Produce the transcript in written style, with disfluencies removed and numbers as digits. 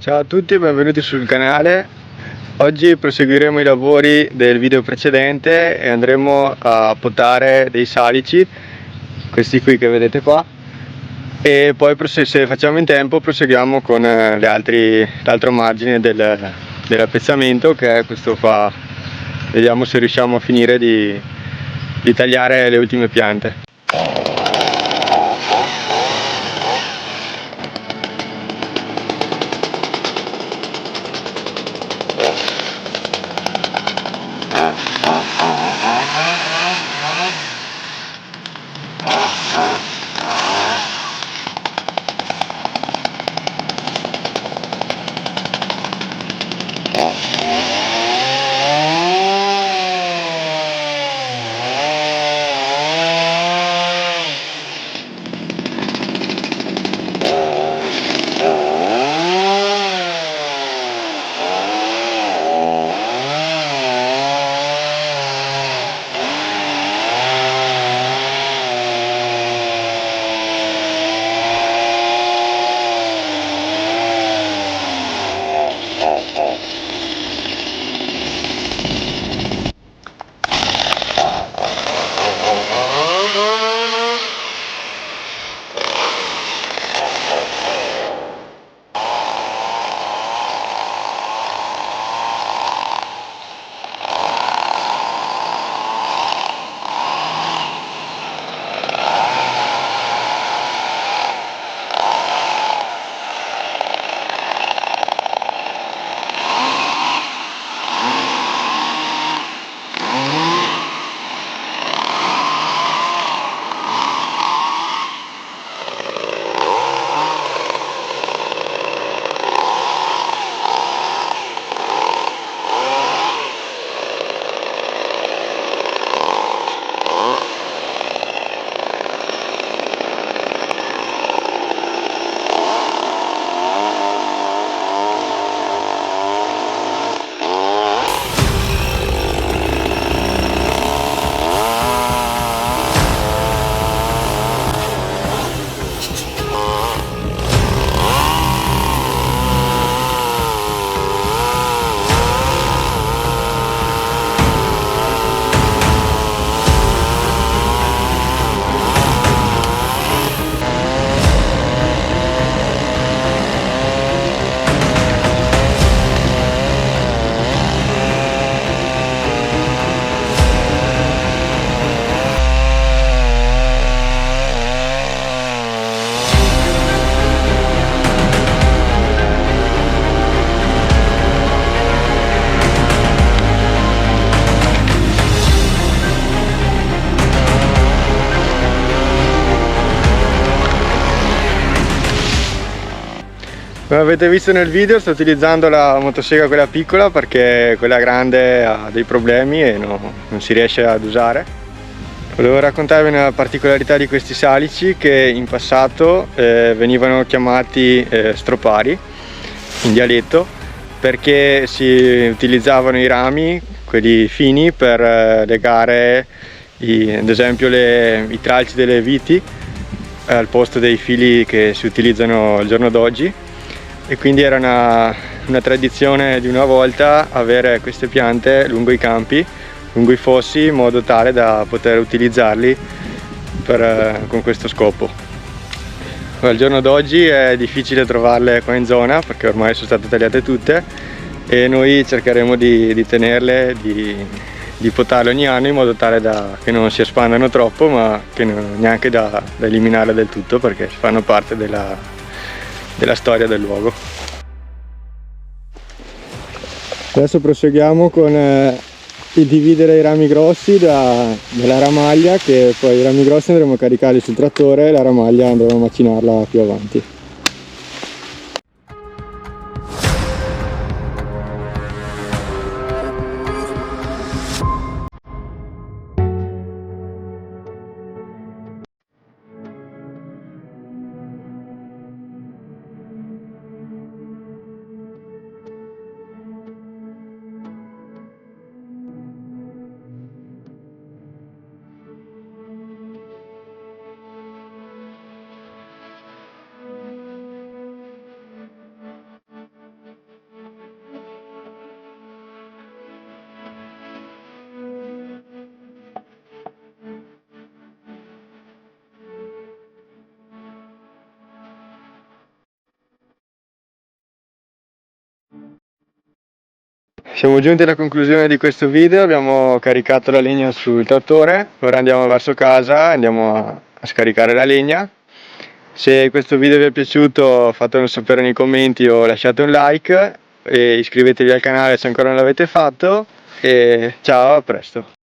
Ciao a tutti e benvenuti sul canale. Oggi proseguiremo i lavori del video precedente e andremo a potare dei salici, questi qui che vedete qua, e poi se facciamo in tempo proseguiamo con l'altro margine dell'appezzamento, che è questo qua. Vediamo se riusciamo a finire di tagliare le ultime piante. Come avete visto nel video, sto utilizzando la motosega quella piccola perché quella grande ha dei problemi e non si riesce ad usare. Volevo raccontarvi una particolarità di questi salici, che in passato venivano chiamati stropari in dialetto, perché si utilizzavano i rami, quelli fini, per legare ad esempio i tralci delle viti al posto dei fili che si utilizzano al giorno d'oggi. E quindi era una tradizione di una volta avere queste piante lungo i campi, lungo i fossi, in modo tale da poter utilizzarli con questo scopo. Al giorno d'oggi è difficile trovarle qua in zona perché ormai sono state tagliate tutte, e noi cercheremo di tenerle, di potarle ogni anno in modo tale che non si espandano troppo, ma che neanche da eliminarle del tutto, perché fanno parte della storia del luogo. Adesso proseguiamo con il dividere i rami grossi dalla ramaglia, che poi i rami grossi andremo a caricarli sul trattore e la ramaglia andremo a macinarla più avanti. Siamo giunti alla conclusione di questo video, abbiamo caricato la legna sul trattore, ora andiamo verso casa, andiamo a scaricare la legna. Se questo video vi è piaciuto fatemelo sapere nei commenti o lasciate un like e iscrivetevi al canale se ancora non l'avete fatto e ciao, a presto!